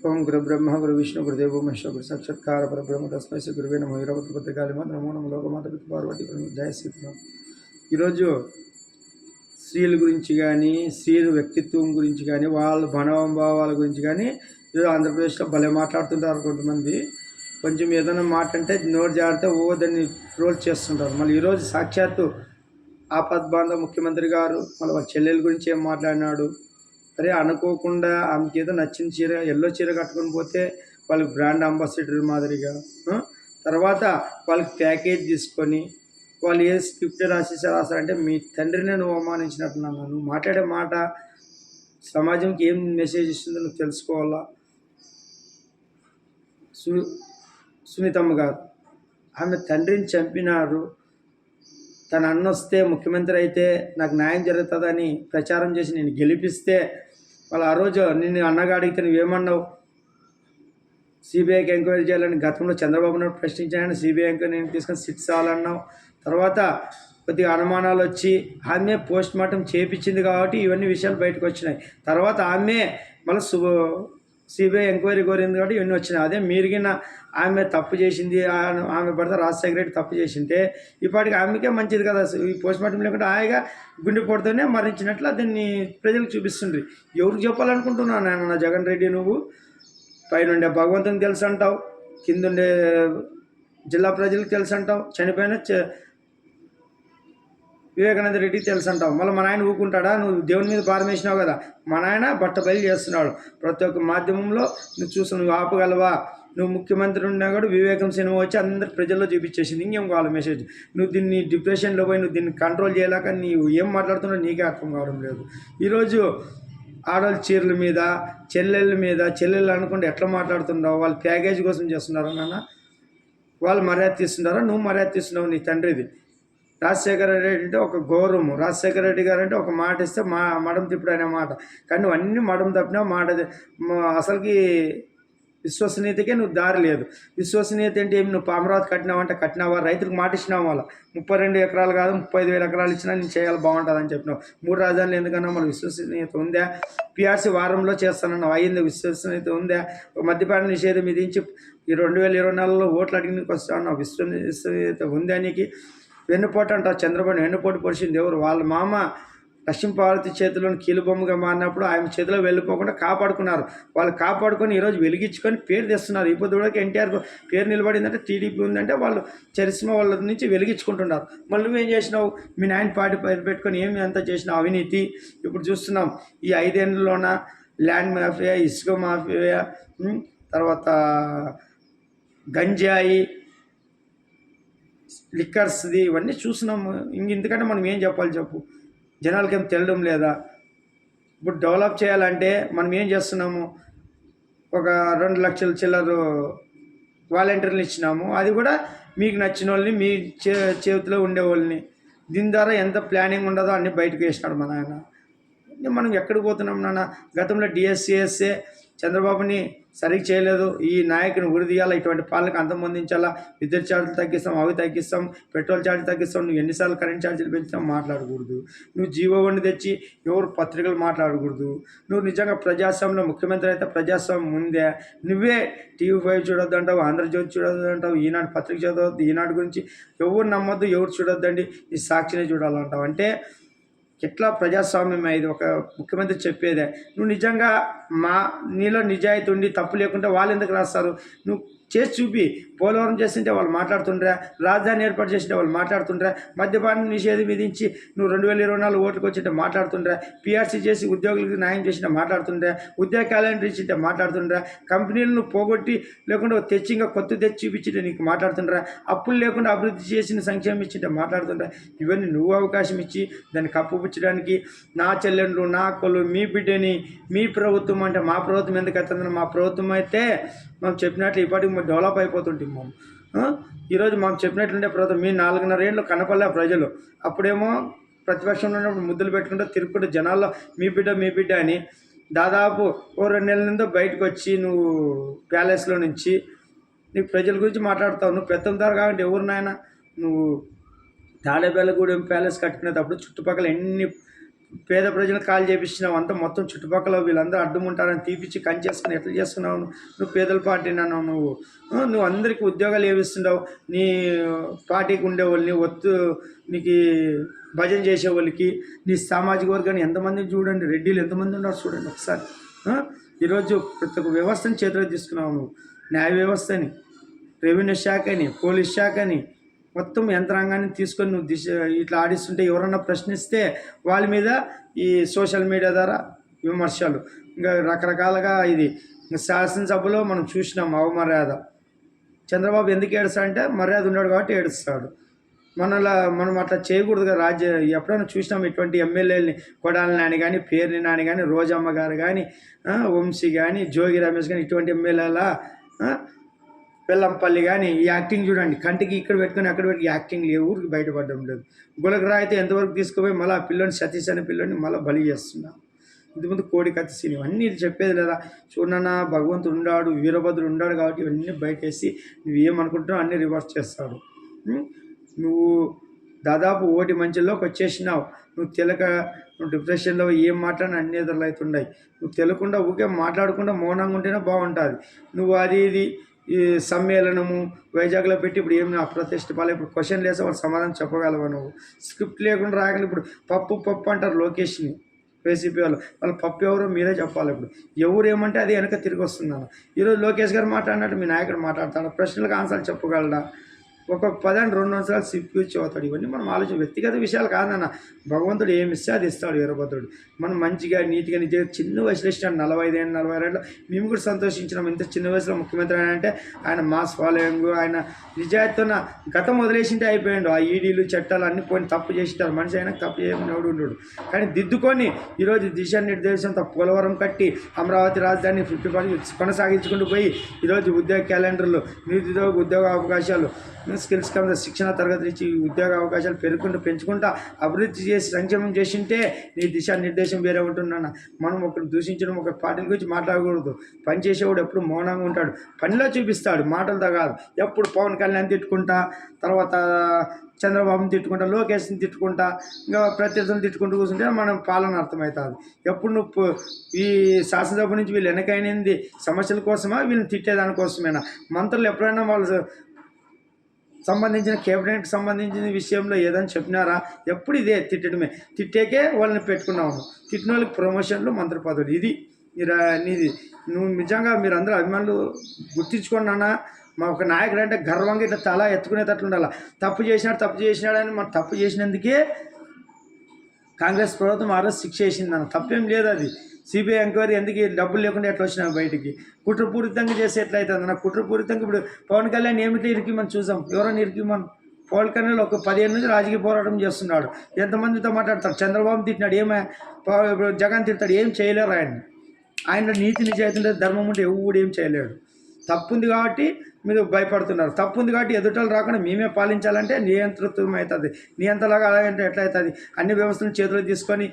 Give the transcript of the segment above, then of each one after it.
ఓం గురు బ్రహ్మ గురు విష్ణు గురుదేవో మహేశ్వర గురు సాక్షాత్కార పరబ్రహ్మ తస్మై శ్రీ గురువే నమః వీరభద్రపతి కాళీమాత నమో నమో లోకమాత పిత పార్వతి జయ శ్రీరామ్. ఈరోజు స్త్రీల గురించి కానీ స్త్రీల వ్యక్తిత్వం గురించి కానీ వాళ్ళ మనోభావాల గురించి కానీ ఈరోజు ఆంధ్రప్రదేశ్లో భలే మాట్లాడుతుంటారు కొంతమంది. కొంచెం ఏదైనా మాట అంటే నోరు జారితే దాన్ని ట్రోల్ చేస్తుంటారు. మళ్ళీ ఈరోజు సాక్షాత్తు ఆపద్బాంధవ ముఖ్యమంత్రి గారు మళ్ళీ వాళ్ళ చెల్లెల గురించి ఏం మాట్లాడినాడు. అరే అనుకోకుండా ఆమెకి ఏదో నచ్చిన చీర ఎల్లో చీర కట్టుకొని పోతే వాళ్ళకి బ్రాండ్ అంబాసిడర్ మాదిరిగా తర్వాత వాళ్ళకి ప్యాకేజ్ తీసుకొని వాళ్ళు ఏ స్క్రిప్ట్ రాసారంటే మీ తండ్రిని నువ్వు అవమానించినట్టున్నాను. నువ్వు మాట్లాడే మాట సమాజంకి ఏం మెసేజ్ ఇస్తుందో నువ్వు తెలుసుకోవాలా. సునీతమ్మ గారు ఆమె తండ్రిని చంపినారు. తన అన్న వస్తే ముఖ్యమంత్రి అయితే నాకు న్యాయం జరుగుతుందని ప్రచారం చేసి నేను గెలిపిస్తే వాళ్ళు ఆ రోజు నిన్ను అన్నగా అడిగితే నువ్వేమన్నావు? సిబిఐకి ఎంక్వైరీ చేయాలని గతంలో చంద్రబాబు నాయుడు ప్రశ్నించాయని సిబిఐ ఎంక్వైరీ నేను తీసుకొని సిట్ చాలన్నావు. తర్వాత కొద్దిగా అనుమానాలు వచ్చి ఆమె పోస్ట్ మార్టం చేయించింది కాబట్టి ఇవన్నీ విషయాలు బయటకు వచ్చినాయి. తర్వాత ఆమె మళ్ళీ సిబిఐ ఎంక్వైరీ కోరింది కాబట్టి ఇవన్నీ వచ్చినాయి. అదే మీరిగిన ఆమె తప్పు చేసింది, ఆమె భర్త రాజశేఖర రెడ్డి తప్పు చేసింటే ఇప్పటికి ఆమెకే మంచిది కదా. ఈ పోస్ట్ మార్టం లేకుండా హాయిగా గుండెపోటుతోనే మరణించినట్లు దీన్ని ప్రజలకు చూపిస్తుంది. ఎవరికి చెప్పాలనుకుంటున్నాను నేను? నా జగన్ రెడ్డి, నువ్వు పైనుండే భగవంతునికి తెలుసు అంటావు, కిందుండే జిల్లా ప్రజలకు తెలుసు అంటావు, చనిపోయిన వివేకానంద రెడ్డికి తెలుసు అంటావు. మళ్ళీ మా నాయన ఊరుకుంటాడా? నువ్వు దేవుని మీద భారం వేసినావు కదా. మా నాయన బట్ట బయలు చేస్తున్నాడు. ప్రతి ఒక్క మాధ్యమంలో నువ్వు చూసి నువ్వు ఆపగలవా? నువ్వు ముఖ్యమంత్రి ఉన్నా కూడా వివేకం సినిమా వచ్చి అందరి ప్రజల్లో చూపించేసింది. ఇంకేం కావాలి మెసేజ్? నువ్వు దీన్ని డిప్రెషన్లో పోయి నువ్వు దీన్ని కంట్రోల్ చేయలేక నీవు ఏం మాట్లాడుతున్నావు నీకే అర్థం కావడం లేదు. ఈరోజు ఆడవాళ్ళ చీరల మీద చెల్లెళ్ళు అనుకుంటే ఎట్లా మాట్లాడుతున్నావు? వాళ్ళు ప్యాకేజ్ కోసం చేస్తున్నారా నాన్న? వాళ్ళు మర్యాద తీస్తున్నారా? నువ్వు మర్యాద తీస్తున్నావు. నీ తండ్రిది రాజశేఖర రెడ్డి అంటే ఒక గౌరవము. రాజశేఖర రెడ్డి గారు అంటే ఒక మాట ఇస్తే మడం తిప్పుడు అనే మాట. కానీ నువ్వు అన్ని మడం తప్పినా మాట అసలుకి విశ్వసనీయతకే నువ్వు దారి లేదు. విశ్వసనీయత అంటే ఏమి? నువ్వు అమరావతి కట్టినావంటే కట్టినావా? రైతులకు మాట ఇచ్చినావు. వాళ్ళ 32 ఎకరాలు కాదు 35,000 ఎకరాలు ఇచ్చినా నేను చేయాలి బాగుంటుందని చెప్పినావు. 3 రాజధానులు ఎందుకన్నా? మన విశ్వసనీయత ఉందా? పిఆర్సీ వారంలో చేస్తానన్నావు, అయ్యింది. విశ్వసనీయత ఉందా? మద్యపాన నిషేధం విధించి ఈ 2024లో ఓట్లు అడిగినకి వస్తావు. విశ్వసనీయత ఉందా నీకు? వెన్నుపోటు అంటావు. చంద్రబాబు వెన్నుపోటు పొడిచింది ఎవరు? వాళ్ళ మామ లక్ష్మీపార్వతి చేతిలోని కీలుబొమ్మగా మారినప్పుడు ఆయన చేతిలో వెళ్ళిపోకుండా కాపాడుకున్నారు. వాళ్ళు కాపాడుకొని ఈరోజు వెలిగించుకొని పేరు తెస్తున్నారు. ఇప్పుడు కూడా ఎన్టీఆర్ పేరు నిలబడిందంటే టీడీపీ ఉందంటే వాళ్ళు చరిస్మా వాళ్ళ నుంచి వెలిగించుకుంటున్నారు. మళ్ళీ నువ్వేం చేసినావు? మీ నాయన పార్టీ పేరు పెట్టుకొని ఏమి అంతా చేసినావు అవినీతి. ఇప్పుడు చూస్తున్నాం ఈ 5 ఏళ్ళలోన ల్యాండ్ మాఫియా, ఇసుక మాఫియా, తర్వాత గంజాయి, లిక్కర్స్ది ఇవన్నీ చూస్తున్నాము. ఇంతకంటే మనం ఏం చెప్పాలి చెప్పు? జనాలకి ఏం తెలియడం లేదా? ఇప్పుడు డెవలప్ చేయాలంటే మనం ఏం చేస్తున్నాము? ఒక 2 లక్షల చిల్లర వాలంటీర్లు ఇచ్చినాము. అది కూడా మీకు నచ్చిన వాళ్ళని, మీ చేతిలో ఉండే వాళ్ళని. దీని ద్వారా ఎంత ప్లానింగ్ ఉండదో అన్నీ బయటకు వేసినాడు మన ఆయన. మనం ఎక్కడికి పోతున్నాం నాన్న? గతంలో డిఎస్సిఎస్ఏ చంద్రబాబుని సరిగ్గా చేయలేదు. ఈ నాయకుని ఉరిదీయాలా, ఇటువంటి పాలనకు అంతమొందించాలా, విద్యుత్ ఛార్జీలు తగ్గిస్తాం, అవి తగ్గిస్తాం, పెట్రోల్ ఛార్జీలు తగ్గిస్తాం. నువ్వు ఎన్నిసార్లు కరెంట్ ఛార్జీలు పెంచుతావు? మాట్లాడకూడదు. నువ్వు జీవో వండి తెచ్చి ఎవరు పత్రికలు మాట్లాడకూడదు. నువ్వు నిజంగా ప్రజాస్వామ్యంలో ముఖ్యమంత్రి అయితే ప్రజాస్వామ్యం ఉందే? నువ్వే TV5 చూడొద్దు అంటావు, ఆంధ్రజ్యోతి చూడొద్దు అంటావు, ఈనాడు పత్రిక చదవద్దు, ఈనాడు గురించి ఎవరు నమ్మొద్దు, ఎవరు చూడొద్దండి, ఈ సాక్షినే చూడాలంటావు. అంటే ఎట్లా ప్రజాస్వామ్యం అయ్యేది? ఒక ముఖ్యమంత్రి చెప్పేదే. నువ్వు నిజంగా నీలో నిజాయితీ ఉండి తప్పు లేకుంటే వాళ్ళు ఎందుకు రాస్తారు? నువ్వు చేసి చూపి. పోలవరం చేస్తుంటే వాళ్ళు మాట్లాడుతుండ్రా, రాజధాని ఏర్పాటు చేసింటే వాళ్ళు మాట్లాడుతుండ్రా, మద్యపాన నిషేధం విధించి నువ్వు 2024 ఓట్లకు వచ్చింటే మాట్లాడుతుండ్రా, పిఆర్సీ చేసి ఉద్యోగులకు న్యాయం చేసింటే మాట్లాడుతుండ్రా, ఉద్యోగ క్యాలెండర్ ఇచ్చింటే మాట్లాడుతుండ్రా, కంపెనీలను పోగొట్టి లేకుండా తెచ్చి ఇంకా కొత్త తెచ్చి చూపించింటే నీకు మాట్లాడుతుండ్రా, అప్పులు లేకుండా అభివృద్ధి చేసిన సంక్షేమం ఇచ్చింటే మాట్లాడుతుండ్రా. ఇవన్నీ నువ్వు అవకాశం ఇచ్చి దాన్ని కప్పుపుచ్చడానికి నా చెల్లెండ్లు, నా అక్కలు, మీ బిడ్డని, మీ ప్రభుత్వం అంటే మా ప్రభుత్వం ఎందుకు అవుతుందని? మా ప్రభుత్వం అయితే మనం చెప్పినట్లు ఇప్పటికి డెవలప్ అయిపోతుంటాం. ఈరోజు మనం చెప్పినట్లుండే ప్రభుత్వం మీ 4.5 ఏళ్ళు కనపడలే ప్రజలు. అప్పుడేమో ప్రతిపక్షంలో ఉన్నప్పుడు ముద్దులు పెట్టుకుంటూ తిరుగుకుంటూ జనాల్లో మీ బిడ్డ అని దాదాపు 2 నెలల నుండి బయటకు వచ్చి నువ్వు ప్యాలెస్లో నుంచి నీకు ప్రజల గురించి మాట్లాడుతావు. నువ్వు పెత్తందారు కాబట్టి ఎవరు నాయన? నువ్వు తాడేపల్లిగూడెం ప్యాలెస్ కట్టుకునేటప్పుడు చుట్టుపక్కల ఎన్ని పేద ప్రజలకు కాల్ చేపించినావు అంతా మొత్తం చుట్టుపక్కల వీళ్ళందరూ అడ్డుముంటారని తీపిచ్చి కంచేసుకుని ఎట్లా చేస్తున్నావు నువ్వు పేదల పార్టీ అన్నావు నువ్వు అందరికీ ఉద్యోగాలు ఏమిస్తున్నావు నీ పార్టీకి ఉండేవాళ్ళని నీకు భజన చేసేవాళ్ళకి నీ సామాజిక వర్గాన్ని ఎంతమందిని చూడండి, రెడ్డిలు ఎంతమంది ఉన్నారు చూడండి ఒకసారి. ఈరోజు ప్రతి ఒక్క వ్యవస్థని చేతిలో తీసుకున్నావు నువ్వు, న్యాయ వ్యవస్థని, రెవెన్యూ శాఖని, పోలీస్ శాఖని, మొత్తం యంత్రాంగాన్ని తీసుకొని నువ్వు ఇట్లా ఆడిస్తుంటే ఎవరన్నా ప్రశ్నిస్తే వాళ్ళ మీద ఈ సోషల్ మీడియా ద్వారా విమర్శలు, ఇంకా రకరకాలుగా ఇది శాసనసభలో మనం చూసినాం అవమర్యాద. చంద్రబాబు ఎందుకు ఏడుస్తాడంటే మర్యాద ఉన్నాడు కాబట్టి ఏడుస్తాడు. మనం అట్లా చేయకూడదు కదా. ఎప్పుడైనా చూసినాం ఇటువంటి ఎమ్మెల్యేలని, కొడాలి నాని కానీ, పేర్ని నాని కానీ, రోజమ్మ గారు కానీ, వంశీ కానీ, జోగి రమేష్ కానీ, ఇటువంటి ఎమ్మెల్యేల వెల్లంపల్లి కానీ ఈ యాక్టింగ్ చూడండి, కంటికి ఇక్కడ పెట్టుకొని అక్కడ పెట్టి యాక్టింగ్ ఏ ఊరికి బయటపడడం లేదు. గులకరా అయితే ఎంతవరకు తీసుకుపోయి మళ్ళీ ఆ పిల్లని సతీష్ అనే పిల్లని మళ్ళీ బలి చేస్తున్నాం. ఇంతకుముందు కోడి కత్తి సీన్ ఇవన్నీ చెప్పేది లేదా. చూడన్నా భగవంతుడు ఉన్నాడు, వీరభద్రుడు ఉన్నాడు కాబట్టి ఇవన్నీ బయటేసి నువ్వు ఏమనుకుంటున్నావు అన్నీ రివర్స్ చేస్తాడు. నువ్వు దాదాపు ఓటి మంచిలోకి వచ్చేసినావు. నువ్వు డిప్రెషన్లో ఏం మాట్లాడినా అన్ని ఎదురులు అవుతున్నాయి. నువ్వు తెలియకుండా ఊకే మాట్లాడకుండా మౌనంగా ఉంటేనే బాగుంటుంది. నువ్వు ఇది ఈ సమ్మేళనము వైజాగ్లో పెట్టి ఇప్పుడు ఏమి అప్రతిష్ట పాలే. ఇప్పుడు క్వశ్చన్ లేసే వాళ్ళు సమాధానం చెప్పగలవా నువ్వు? స్క్రిప్ట్ లేకుండా రాగలి. ఇప్పుడు పప్పు అంటారు లోకేష్ని, వైసీపీ వాళ్ళ పప్పు ఎవరో మీరే చెప్పాలి. ఇప్పుడు ఎవరు ఏమంటే అది వెనక తిరిగి వస్తున్నాను. ఈరోజు లోకేష్ గారు మాట్లాడినట్టు మీ నాయకుడు మాట్లాడతాడు, ప్రశ్నలకు ఆన్సర్లు చెప్పగలడా? ఒక 10 2 సంవత్సరాలు సిప్పించి అవుతాడు. ఇవన్నీ మనం ఆలోచన వ్యక్తిగత విషయాలు కాదన్న. భగవంతుడు ఏమి ఇస్తే అది ఇస్తాడు వీరభద్రుడు. మనం మంచిగా నీట్గా నిజంగా చిన్న వయసులో ఇచ్చినాడు. 45 ఏళ్ళు 46 ఏళ్ళు మేము కూడా సంతోషించినాం. ఇంత చిన్న వయసులో ముఖ్యమంత్రి అంటే ఆయన మాస్ ఫాలోయింగ్, ఆయన నిజాయితీతో గతం వదిలేసింటే అయిపోయాడు. ఆ ఈడీలు చట్టాలు అన్నీ పోయి తప్పు చేసింటారు. మనిషి అయినా తప్పు చేయకుండా ఉండడు. కానీ దిద్దుకొని ఈరోజు దిశానిర్దేశంతో పోలవరం కట్టి అమరావతి రాజధాని 50% కొనసాగించుకుంటూ పోయి ఈరోజు ఉద్యోగ క్యాలెండర్లు, నిరుద్యోగ ఉద్యోగ అవకాశాలు, స్కిల్స్ కమిటీ శిక్షణ తరగతి ఇచ్చి ఉద్యోగ అవకాశాలు పెంచుకుంటా అభివృద్ధి చేసి సంక్షేమం చేసింటే నీ దిశానిర్దేశం వేరే ఉంటున్నాను. మనం ఒకరు దూషించడం, ఒక పార్టీల గురించి మాట్లాడకూడదు. పని చేసేవాడు ఎప్పుడు మౌనంగా ఉంటాడు, పనిలో చూపిస్తాడు, మాటలతో కాదు. ఎప్పుడు పవన్ కళ్యాణ్ తిట్టుకుంటా, తర్వాత చంద్రబాబుని తిట్టుకుంటా, లోకేష్ని తిట్టుకుంటా, ఇంకా ప్రత్యర్థులను తిట్టుకుంటూ కూర్చుంటే మనం పాలన అర్థమవుతుంది. ఎప్పుడు నువ్వు ఈ శాసనసభ నుంచి వీళ్ళు వెనకైనది సమస్యల కోసమా, వీళ్ళని తిట్టేదానికోసమేనా? మంత్రులు ఎప్పుడైనా వాళ్ళు సంబంధించిన కేబినెట్కి సంబంధించిన విషయంలో ఏదైనా చెప్పినారా? ఎప్పుడు ఇదే తిట్టడమే. తిట్టేకే వాళ్ళని పెట్టుకున్నాము. తిట్టిన వాళ్ళకి ప్రమోషన్లు, మంత్రి పదవులు. ఇది నీది. నువ్వు నిజంగా మీరందరూ అభిమానులు గుర్తించుకున్నానా? మా ఒక నాయకుడు అంటే గర్వంగా ఇట్లా తల ఎత్తుకునేటట్లు ఉండాలి. తప్పు చేసినాడని మనం తప్పు చేసినందుకే కాంగ్రెస్ ప్రభుత్వం శిక్ష వేసిందన్న. తప్పేం లేదు. అది సిబిఐ ఎంక్వైరీ ఎందుకు డబ్బులు లేకుండా ఎట్లా వచ్చినావు బయటికి? కుట్రపూరితంగా చేసి ఎట్లయితుంది అన్న? కుట్రపూరితంగా ఇప్పుడు పవన్ కళ్యాణ్ ఏమిటి ఇరికిమని చూసాం. ఎవరైనా ఇరికిమని? పవన్ కళ్యాణ్ ఒక 15 నుంచి రాజకీయ పోరాటం చేస్తున్నాడు. ఎంతమందితో మాట్లాడతాడు? చంద్రబాబు తిట్టినాడు, జగన్ తిట్టాడు, ఏం చేయలేరు ఆయన నీతి నిజాయితీ ధర్మం ఉంటే ఎవడు ఏం చేయలేడు. తప్పుంది కాబట్టి మీరు భయపడుతున్నారు. తప్పుంది కాబట్టి ఎదుటలు రాకుండా మేమే పాలించాలంటే నియంతృత్వం అవుతుంది. నియంత్రణలాగా అలాగంటే ఎట్లా అవుతుంది? అన్ని వ్యవస్థలను చేతిలో తీసుకొని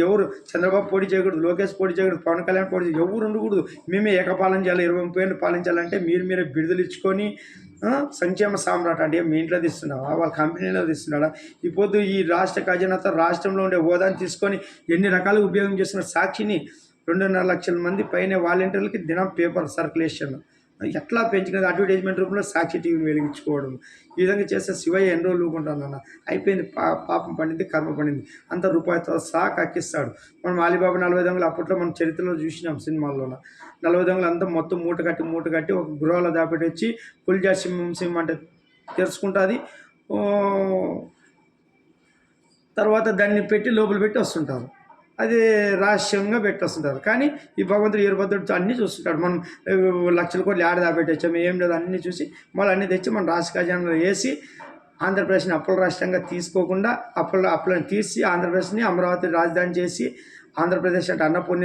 ఎవరు చంద్రబాబు పోటీ చేయకూడదు, లోకేష్ పోటీ చేయకూడదు, పవన్ కళ్యాణ్ పోటీ చేయకూడదు, ఎవరు ఉండకూడదు. మేమే ఏకపాలన చేయాలి. 20-30 ఏళ్ళు పాలించాలంటే మీరే బిడుదలు ఇచ్చుకొని సంక్షేమ సామ్రాట్ అంటే మీ ఇంట్లో తీస్తున్నావా, వాళ్ళ కంపెనీలో తీస్తున్నాడా? ఈ పొద్దు ఈ రాష్ట్ర ఖజానాతో రాష్ట్రంలో ఉండే హోదాని తీసుకొని ఎన్ని రకాలుగా ఉపయోగం చేస్తున్న సాక్షిని 2.5 లక్షల మంది పైన వాలంటీర్లకి దినం పేపర్ సర్క్యులేషన్ ఎట్లా పెంచుకునేది? అడ్వర్టైజ్మెంట్ రూపంలో సాక్షి టీవీని వెలిగించుకోవడం. ఈ విధంగా చేస్తే శివయ్య ఎన్ని రోజులు ఊరుకుంటానన్న? అయిపోయింది. పాపం పండింది, కర్మ పండింది. అంత రూపాయితో సహా కక్కిస్తాడు. మనం అలీబాబా 40 దొంగలు అప్పట్లో మనం చరిత్రలో చూసినాం సినిమాల్లోన. 40 దొంగలు అంతా మొత్తం మూట కట్టి ఒక గృహాలో దాపెట్టి వచ్చి పులిజా సింహం అంటే తెరుచుకుంటుంది. తర్వాత దాన్ని పెట్టి లోపల పెట్టి వస్తుంటారు. అది రహస్యంగా పెట్టేస్తుంటారు. కానీ ఈ భగవంతుడు వీరభద్రుడితో అన్నీ చూస్తుంటాడు. మనం 1 లక్షల కోట్లు ఏడ దాపెట్టొచ్చాము, ఏం లేదు అన్నీ చూసి మళ్ళీ అన్నీ తెచ్చి మన రాష్ట్ర ఖజానాలో వేసి ఆంధ్రప్రదేశ్ని అప్పుల రాష్ట్రంగా తీసుకోకుండా అప్పులను తీసి ఆంధ్రప్రదేశ్ని అమరావతి రాజధాని చేసి ఆంధ్రప్రదేశ్ అంటే అన్నపూర్ణ